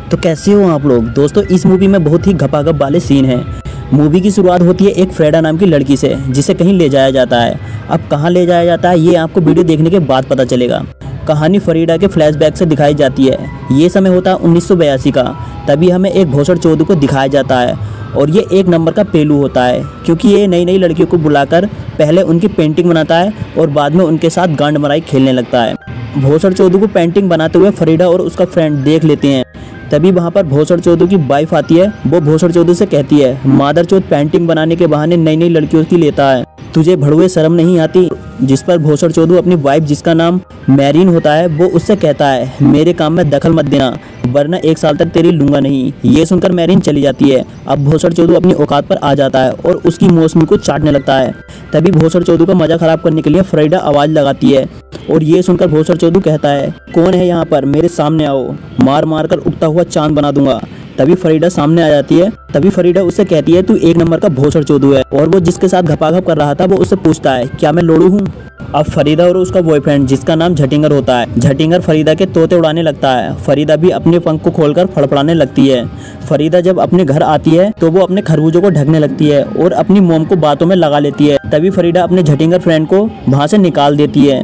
तो कैसे हो आप लोग। दोस्तों इस मूवी में बहुत ही घपाघप वाले सीन हैं। मूवी की शुरुआत होती है एक फ्रेडा नाम की लड़की से, जिसे कहीं ले जाया जाता है। अब कहाँ ले जाया जाता है ये आपको वीडियो देखने के बाद पता चलेगा। कहानी फरीदा के फ्लैशबैक से दिखाई जाती है। ये समय होता है 1982 का। तभी हमें एक भोसड़ चौधरी को दिखाया जाता है और ये एक नंबर का पेलू होता है, क्योंकि ये नई नई लड़कियों को बुलाकर पहले उनकी पेंटिंग बनाता है और बाद में उनके साथ गांड मराई खेलने लगता है। भोसड़ चौधरी को पेंटिंग बनाते हुए फरीदा और उसका फ्रेंड देख लेते हैं। तभी वहाँ पर भोसड़ चौधरी की वाइफ आती है। वो भोसड़ चौधरी से कहती है, मादरचोद पेंटिंग बनाने के बहाने नई नई लड़कियों की लेता है, तुझे भड़ुए शर्म नहीं आती। जिस पर भोसड़ चौधरी अपनी वाइफ, जिसका नाम मैरीन होता है, वो उससे कहता है, मेरे काम में दखल मत देना वरना 1 साल तक तेरी लूंगा नहीं। ये सुनकर मैरीन चली जाती है। अब भोसड़ चौधरी अपनी औकात पर आ जाता है और उसकी मौसमी को चाटने लगता है। तभी भोसड़ चौधरी का मजा खराब करने के लिए फरीदा आवाज लगाती है और ये सुनकर भोसड़ चौधरी कहता है, कौन है यहाँ पर, मेरे सामने आओ, मार मार कर उगता हुआ चांद बना दूंगा। तभी फरीदा सामने आ जाती है। तभी फरीदा उससे कहती है, तू एक नंबर का भोसड़ चौधरी है। और वो जिसके साथ घपाघप कर रहा था वो उससे पूछता है, क्या मैं लोड़ू हूँ। अब फरीदा और उसका बॉयफ्रेंड, जिसका नाम झटिंगर होता है, झटिंगर फरीदा के तोते उड़ाने लगता है। फरीदा भी अपने पंख को खोलकर फड़फड़ाने लगती है। फरीदा जब अपने घर आती है तो वो अपने खरबूजों को ढकने लगती है और अपनी मोम को बातों में लगा लेती है। तभी फरीदा अपने झटिंगर फ्रेंड को वहाँ से निकाल देती है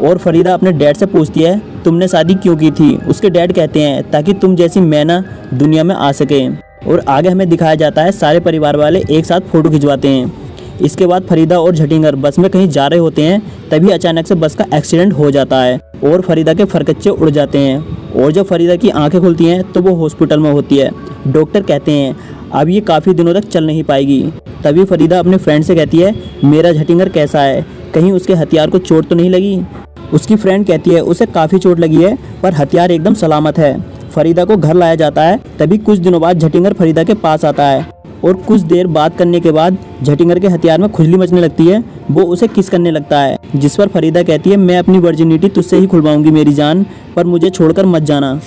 और फरीदा अपने डैड से पूछती है, तुमने शादी क्यों की थी। उसके डैड कहते हैं, ताकि तुम जैसी मैना दुनिया में आ सके। और आगे हमें दिखाया जाता है सारे परिवार वाले एक साथ फोटो खिंचवाते हैं। इसके बाद फरीदा और झटिंगर बस में कहीं जा रहे होते हैं। तभी अचानक से बस का एक्सीडेंट हो जाता है और फरीदा के फरकच्चे उड़ जाते हैं। और जब फरीदा की आंखें खुलती हैं तो वो हॉस्पिटल में होती है। डॉक्टर कहते हैं, अब ये काफ़ी दिनों तक चल नहीं पाएगी। तभी फरीदा अपने फ्रेंड से कहती है, मेरा झटिंगर कैसा है, कहीं उसके हथियार को चोट तो नहीं लगी। उसकी फ्रेंड कहती है, उसे काफ़ी चोट लगी है पर हथियार एकदम सलामत है। फरीदा को घर लाया जाता है। तभी कुछ दिनों बाद झटिंगर फरीदा के पास आता है और कुछ देर बात करने के बाद झटिंगर के हथियार में खुजली मचने लगती है। वो उसे किस करने लगता है, जिस पर फरीदा कहती है, मैं अपनी वर्जिनिटी तुझसे ही खुलवाऊंगी मेरी जान, पर मुझे छोड़कर मत जाना।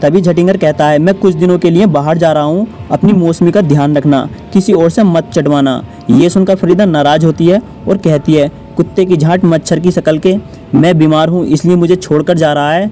तभी झटिंगर कहता है, मैं कुछ दिनों के लिए बाहर जा रहा हूँ, अपनी मौसमी का ध्यान रखना, किसी और से मत चटवाना। ये सुनकर फरीदा नाराज होती है और कहती है, कुत्ते की झाट मच्छर की शकल के, मैं बीमार हूँ इसलिए मुझे छोड़कर जा रहा है,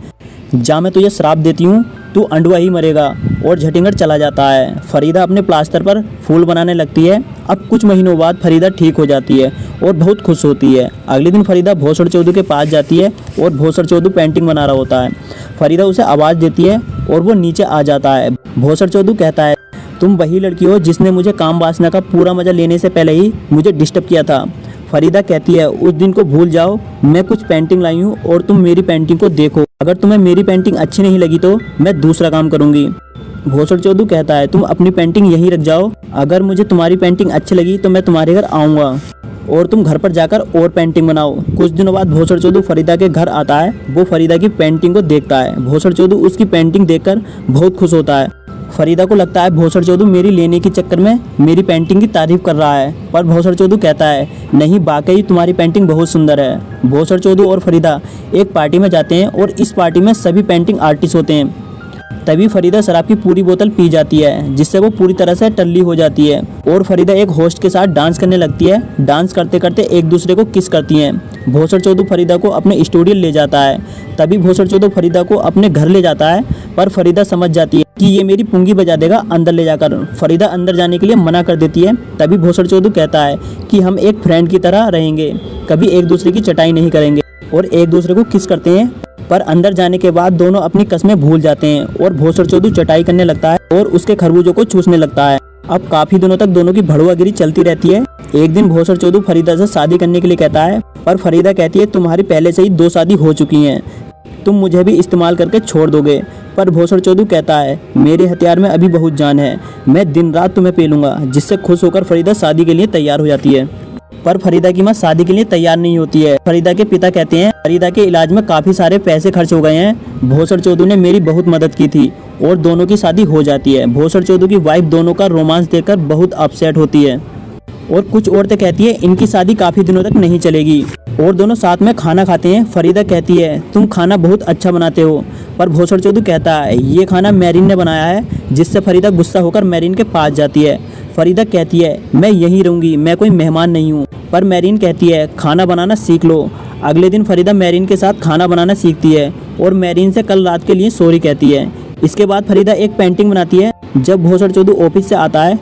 जा मैं तुझे श्राप देती हूँ, तू अंडुआ ही मरेगा। और झटिंगर चला जाता है। फरीदा अपने प्लास्टर पर फूल बनाने लगती है। अब कुछ महीनों बाद फरीदा ठीक हो जाती है और बहुत खुश होती है। अगले दिन फरीदा भोसड़ चौधरी के पास जाती है और भोसड़ चौधरी पेंटिंग बना रहा होता है। फरीदा उसे आवाज़ देती है और वो नीचे आ जाता है। भोसड़ चौधरी कहता है, तुम वही लड़की हो जिसने मुझे काम वासना का पूरा मजा लेने से पहले ही मुझे डिस्टर्ब किया था। फरीदा कहती है, उस दिन को भूल जाओ, मैं कुछ पेंटिंग लाई हूँ और तुम मेरी पेंटिंग को देखो, अगर तुम्हें मेरी पेंटिंग अच्छी नहीं लगी तो मैं दूसरा काम करूँगी। भोसड़ चौधरी कहता है, तुम अपनी पेंटिंग यहीं रख जाओ, अगर मुझे तुम्हारी पेंटिंग अच्छी लगी तो मैं तुम्हारे घर आऊँगा और तुम घर पर जाकर और पेंटिंग बनाओ। कुछ दिनों बाद भोसड़ चौधरी फरीदा के घर आता है। वो फरीदा की पेंटिंग को देखता है। भोसड़ चौधरी उसकी पेंटिंग देखकर बहुत खुश होता है। फरीदा को लगता है भोसड़ चौधरी मेरी लेने के चक्कर में मेरी पेंटिंग की तारीफ कर रहा है, पर भोसड़ चौधरी कहता है, नहीं, वाकई तुम्हारी पेंटिंग बहुत सुंदर है। भोसड़ चौधरी और फरीदा एक पार्टी में जाते हैं और इस पार्टी में सभी पेंटिंग आर्टिस्ट होते हैं। तभी फरीदा शराब की पूरी बोतल पी जाती है, जिससे वो पूरी तरह से टल्ली हो जाती है और फरीदा एक होस्ट के साथ डांस करने लगती है। डांस करते करते एक दूसरे को किस करती हैं। भोसड़ चौधरी फरीदा को अपने स्टूडियो ले जाता है। तभी भोसड़ चौधरी फरीदा को अपने घर ले जाता है, पर फरीदा समझ जाती है कि ये मेरी पुंगी बजा देगा अंदर ले जाकर। फरीदा अंदर जाने के लिए मना कर देती है। तभी भोसड़ चौधरी कहता है कि हम एक फ्रेंड की तरह रहेंगे, कभी एक दूसरे की चटाई नहीं करेंगे, और एक दूसरे को किस करते हैं। पर अंदर जाने के बाद दोनों अपनी कस्में भूल जाते हैं और भोसड़ चौधरी चटाई करने लगता है और उसके खरबूजों को चूसने लगता है। अब काफी दिनों तक दोनों की भड़ुआगिरी चलती रहती है। एक दिन भोसड़ चौधरी फरीदा से शादी करने के लिए कहता है, पर फरीदा कहती है, तुम्हारी पहले से ही 2 शादी हो चुकी हैं, तुम मुझे भी इस्तेमाल करके छोड़ दोगे। पर भोसड़ चौधरी कहता है, मेरे हथियार में अभी बहुत जान है, मैं दिन रात तुम्हें पेलूंगा। जिससे खुश होकर फरीदा शादी के लिए तैयार हो जाती है। पर फरीदा की मां शादी के लिए तैयार नहीं होती है। फरीदा के पिता कहते हैं, फरीदा के इलाज में काफी सारे पैसे खर्च हो गए हैं, भोसड़ चौधरी ने मेरी बहुत मदद की थी, और दोनों की शादी हो जाती है। भोसड़ चौधरी की वाइफ दोनों का रोमांस देखकर बहुत अपसेट होती है और कुछ औरतें कहती है इनकी शादी काफी दिनों तक नहीं चलेगी, और दोनों साथ में खाना खाते हैं। फरीदा कहती है, तुम खाना बहुत अच्छा बनाते हो, पर भोसड़ चौधरी कहता है, ये खाना मैरीन ने बनाया है। जिससे फरीदा गुस्सा होकर मैरीन के पास जाती है। फरीदा कहती है, मैं यहीं रहूंगी, मैं कोई मेहमान नहीं हूँ। पर मैरीन कहती है, खाना बनाना सीख लो। अगले दिन फरीदा मैरीन के साथ खाना बनाना सीखती है और मैरीन से कल रात के लिए सॉरी कहती है। इसके बाद फरीदा एक पेंटिंग बनाती है। जब भोसड़ चोदू ऑफिस से आता है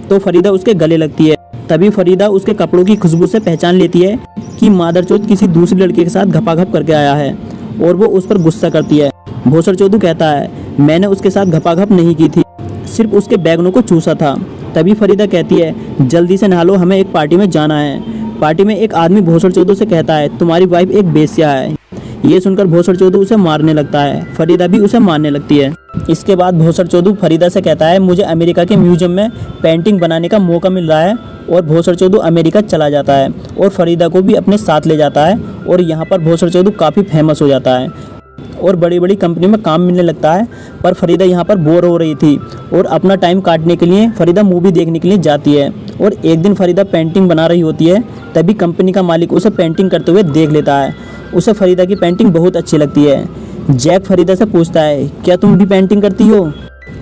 तो फरीदा उसके गले लगती है। तभी फरीदा उसके कपड़ों की खुशबू से पहचान लेती है कि मादरचोद किसी दूसरी लड़के के साथ घपाघप करके आया है और वो उस पर गुस्सा करती है। भोसड़ चोदू कहता है, मैंने उसके साथ घपाघप नहीं की थी, सिर्फ उसके बैगनों को चूसा था। तभी फरीदा कहती है, जल्दी से नहा लो, हमें एक पार्टी में जाना है। पार्टी में एक आदमी भोसड़ चोदू से कहता है, तुम्हारी वाइफ एक बेश्या है। ये सुनकर भोसड़ चोदू उसे मारने लगता है। फरीदा भी उसे मारने लगती है। इसके बाद भोसड़ चोदू फरीदा से कहता है, मुझे अमेरिका के म्यूजियम में पेंटिंग बनाने का मौका मिल रहा है। और भोसड़ चोदू अमेरिका चला जाता है और फरीदा को भी अपने साथ ले जाता है। और यहाँ पर भोसड़ चोदू काफ़ी फेमस हो जाता है और बड़ी बड़ी कंपनी में काम मिलने लगता है। पर फरीदा यहाँ पर बोर हो रही थी और अपना टाइम काटने के लिए फरीदा मूवी देखने के लिए जाती है। और एक दिन फरीदा पेंटिंग बना रही होती है, तभी कंपनी का मालिक उसे पेंटिंग करते हुए देख लेता है। उसे फरीदा की पेंटिंग बहुत अच्छी लगती है। जैक फरीदा से पूछता है, क्या तुम भी पेंटिंग करती हो?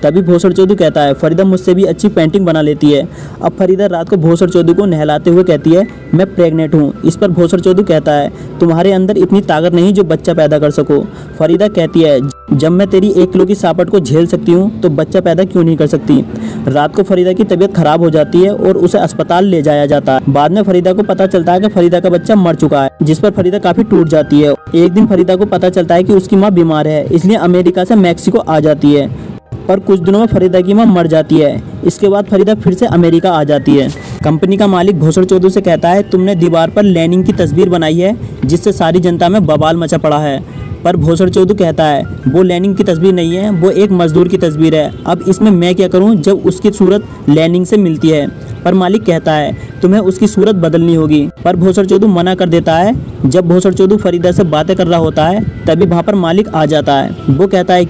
तभी भोसड़ चोदू कहता है, फरीदा मुझसे भी अच्छी पेंटिंग बना लेती है। अब फरीदा रात को भोसड़ चोदू को नहलाते हुए कहती है, मैं प्रेग्नेंट हूँ। इस पर भोसड़ चोदू कहता है, तुम्हारे अंदर इतनी ताकत नहीं जो बच्चा पैदा कर सको। फरीदा कहती है, जब मैं तेरी 1 किलो की सापट को झेल सकती हूँ तो बच्चा पैदा क्यों नहीं कर सकती। रात को फरीदा की तबीयत खराब हो जाती है और उसे अस्पताल ले जाया जाता है। बाद में फरीदा को पता चलता है कि फरीदा का बच्चा मर चुका है, जिस पर फरीदा काफी टूट जाती है। एक दिन फरीदा को पता चलता है कि उसकी माँ बीमार है, इसलिए अमेरिका से मैक्सिको आ जाती है। पर कुछ दिनों में फरीदा की मां मर जाती है। इसके बाद फरीदा फिर से अमेरिका आ जाती है। कंपनी का मालिक भोसड़ चोदू से कहता है, तुमने दीवार पर लेनिन की तस्वीर बनाई है जिससे सारी जनता में बवाल मचा पड़ा है। पर भोसड़ चोदू कहता है, वो लेनिन की तस्वीर नहीं है, वो एक मजदूर की तस्वीर है। अब इसमें मैं क्या करूं जब उसकी सूरत लेनिन से मिलती है। पर मालिक कहता है, तुम्हें उसकी सूरत बदलनी होगी। पर भोसड़ चोदू मना कर देता है। जब भोसड़ चोदू फरीदा से बातें कर रहा होता है तभी वहाँ पर मालिक आ जाता है। वो कहता है,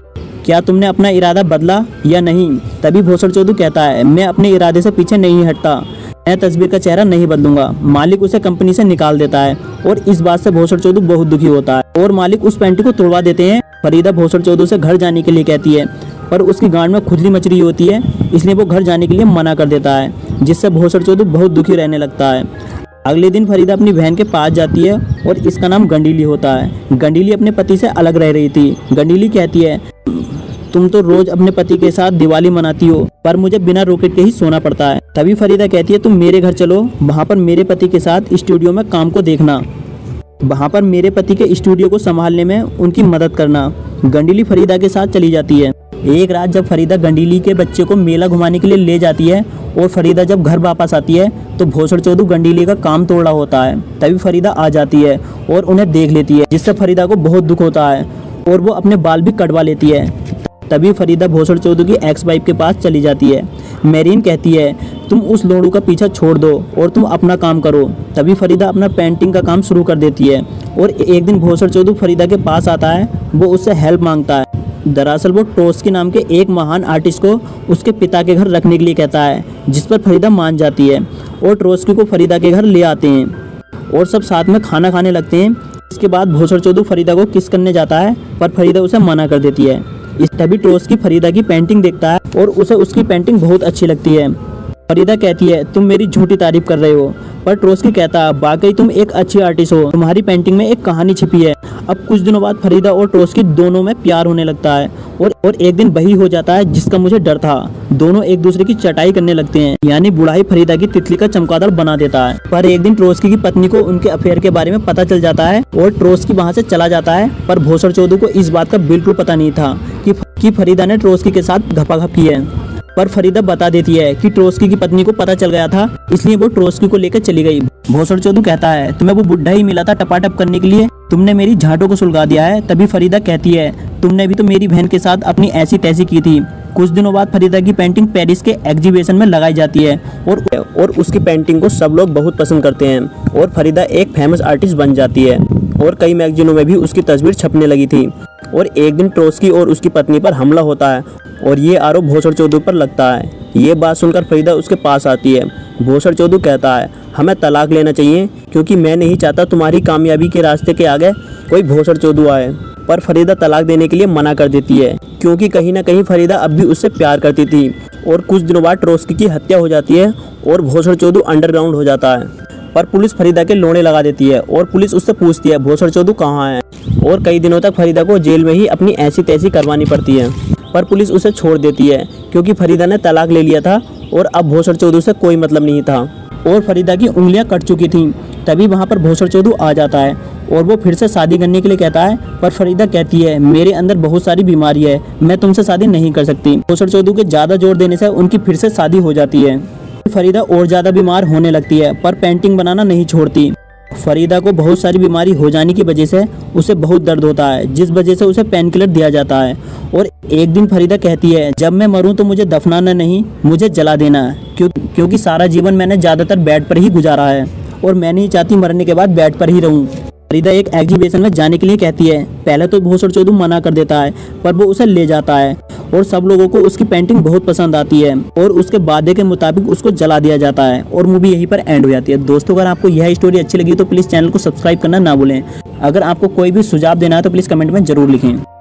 क्या तुमने अपना इरादा बदला या नहीं? तभी भोसड़ चोदू कहता है, मैं अपने इरादे से पीछे नहीं हटता, मैं तस्वीर का चेहरा नहीं बदलूंगा। मालिक उसे कंपनी से निकाल देता है और इस बात से भोसड़ चोदू बहुत दुखी होता है और मालिक उस पेंटिंग को तोड़वा देते हैं। फरीदा भोसड़ चोदू से घर जाने के लिए कहती है, पर उसकी गांड में खुजली मच रही होती है, इसलिए वो घर जाने के लिए मना कर देता है, जिससे भोसड़ चोदू बहुत दुखी रहने लगता है। अगले दिन फरीदा अपनी बहन के पास जाती है और इसका नाम गंडीली होता है। गंडीली अपने पति से अलग रह रही थी। गंडीली कहती है, तुम तो रोज अपने पति के साथ दिवाली मनाती हो, पर मुझे बिना रॉकेट के ही सोना पड़ता है। तभी फरीदा कहती है, तुम मेरे घर चलो, वहाँ पर मेरे पति के साथ स्टूडियो में काम को देखना, वहाँ पर मेरे पति के स्टूडियो को संभालने में उनकी मदद करना। गंडीली फरीदा के साथ चली जाती है। एक रात जब फरीदा गंडीली के बच्चे को मेला घुमाने के लिए ले जाती है और फरीदा जब घर वापस आती है तो भोसड़ चोदू गंडीली का काम तोड़ रहा होता है। तभी फरीदा आ जाती है और उन्हें देख लेती है, जिससे फरीदा को बहुत दुख होता है और वो अपने बाल भी कटवा लेती है। तभी फरीदा भोसड़ चोदू की एक्स वाइफ के पास चली जाती है। मेरीन कहती है, तुम उस लोड़ू का पीछा छोड़ दो और तुम अपना काम करो। तभी फरीदा अपना पेंटिंग का काम शुरू कर देती है और एक दिन भोसड़ चोदू फरीदा के पास आता है। वो उससे हेल्प मांगता है। दरअसल वो ट्रोत्स्की नाम के एक महान आर्टिस्ट को उसके पिता के घर रखने के लिए कहता है, जिस पर फरीदा मान जाती है और ट्रोत्स्की को फरीदा के घर ले आते हैं और सब साथ में खाना खाने लगते हैं। इसके बाद भोसड़ चोदू फरीदा को किस करने जाता है, पर फरीदा उसे मना कर देती है। तभी ट्रोत्स्की फरीदा की पेंटिंग देखता है और उसे उसकी पेंटिंग बहुत अच्छी लगती है। फरीदा कहती है, तुम मेरी झूठी तारीफ कर रहे हो। पर ट्रोत्स्की कहता है, वाकई तुम एक अच्छी आर्टिस्ट हो, तुम्हारी पेंटिंग में एक कहानी छिपी है। अब कुछ दिनों बाद फरीदा और ट्रोत्स्की दोनों में प्यार होने लगता है और एक दिन वही हो जाता है जिसका मुझे डर था। दोनों एक दूसरे की चटाई करने लगते हैं, यानी बुढ़ाई फरीदा की तितली का चमगादड़ बना देता है। पर एक दिन ट्रोत्स्की की पत्नी को उनके अफेयर के बारे में पता चल जाता है और ट्रोत्स्की वहाँ से चला जाता है। पर भोसड़ चोदू को इस बात का बिल्कुल पता नहीं था कि फरीदा ने ट्रोत्स्की के साथ घपाघप की है। पर फरीदा बता देती है कि ट्रोत्स्की की पत्नी को पता चल गया था, इसलिए वो ट्रोत्स्की को लेकर चली गई। भोसड़ चोदू कहता है, तुम्हें वो बुढ़ा ही मिला था टपाटप करने के लिए, तुमने मेरी झांटों को सुलगा दिया है। तभी फरीदा कहती है, तुमने भी तो मेरी बहन के साथ अपनी ऐसी तैसी की थी। कुछ दिनों बाद फरीदा की पेंटिंग पेरिस के एग्जीबिशन में लगाई जाती है और उसकी पेंटिंग को सब लोग बहुत पसंद करते हैं और फरीदा एक फेमस आर्टिस्ट बन जाती है और कई मैगजीनों में भी उसकी तस्वीर छपने लगी थी। और एक दिन ट्रोत्स्की और उसकी पत्नी पर हमला होता है और ये आरोप भोसड़ चोदू पर लगता है। ये बात सुनकर फरीदा उसके पास आती है। भोसड़ चोदू कहता है, हमें तलाक लेना चाहिए क्योंकि मैं नहीं चाहता तुम्हारी कामयाबी के रास्ते के आगे कोई भोसड़ चोदू आए। पर फरीदा तलाक देने के लिए मना कर देती है क्योंकि कहीं ना कहीं फरीदा अब भी उससे प्यार करती थी। और कुछ दिनों बाद ट्रोत्स्की की हत्या हो जाती है और भोसड़ चोदू अंडरग्राउंड हो जाता है। पर पुलिस फरीदा के लोड़े लगा देती है और पुलिस उससे पूछती है, भोसड़ चोदू कहाँ है। और कई दिनों तक फरीदा को जेल में ही अपनी ऐसी तैसी करवानी पड़ती है। पर पुलिस उसे छोड़ देती है क्योंकि फरीदा ने तलाक ले लिया था और अब भोसड़ चौधरी से कोई मतलब नहीं था और फरीदा की उंगलियां कट चुकी थीं। तभी वहां पर भोसड़ चौधरी आ जाता है और वो फिर से शादी करने के लिए कहता है, पर फरीदा कहती है मेरे अंदर बहुत सारी बीमारी है, मैं तुमसे शादी नहीं कर सकती। भोसड़ चौधरी के ज़्यादा जोर देने से उनकी फिर से शादी हो जाती है। फरीदा और ज़्यादा बीमार होने लगती है पर पेंटिंग बनाना नहीं छोड़ती। फरीदा को बहुत सारी बीमारी हो जाने की वजह से उसे बहुत दर्द होता है, जिस वजह से उसे पेन किलर दिया जाता है। और एक दिन फरीदा कहती है, जब मैं मरूं तो मुझे दफनाना नहीं, मुझे जला देना है, क्योंकि सारा जीवन मैंने ज़्यादातर बेड पर ही गुजारा है और मैं नहीं चाहती मरने के बाद बेड पर ही रहूं। फरीदा एक एग्जीबिशन में जाने के लिए कहती है। पहले तो भोसड़ चौधरी मना कर देता है पर वो उसे ले जाता है और सब लोगों को उसकी पेंटिंग बहुत पसंद आती है और उसके वादे के मुताबिक उसको जला दिया जाता है और मूवी यहीं पर एंड हो जाती है। दोस्तों, अगर आपको यह स्टोरी अच्छी लगी तो प्लीज़ चैनल को सब्सक्राइब करना ना भूलें। अगर आपको कोई भी सुझाव देना है तो प्लीज़ कमेंट में ज़रूर लिखें।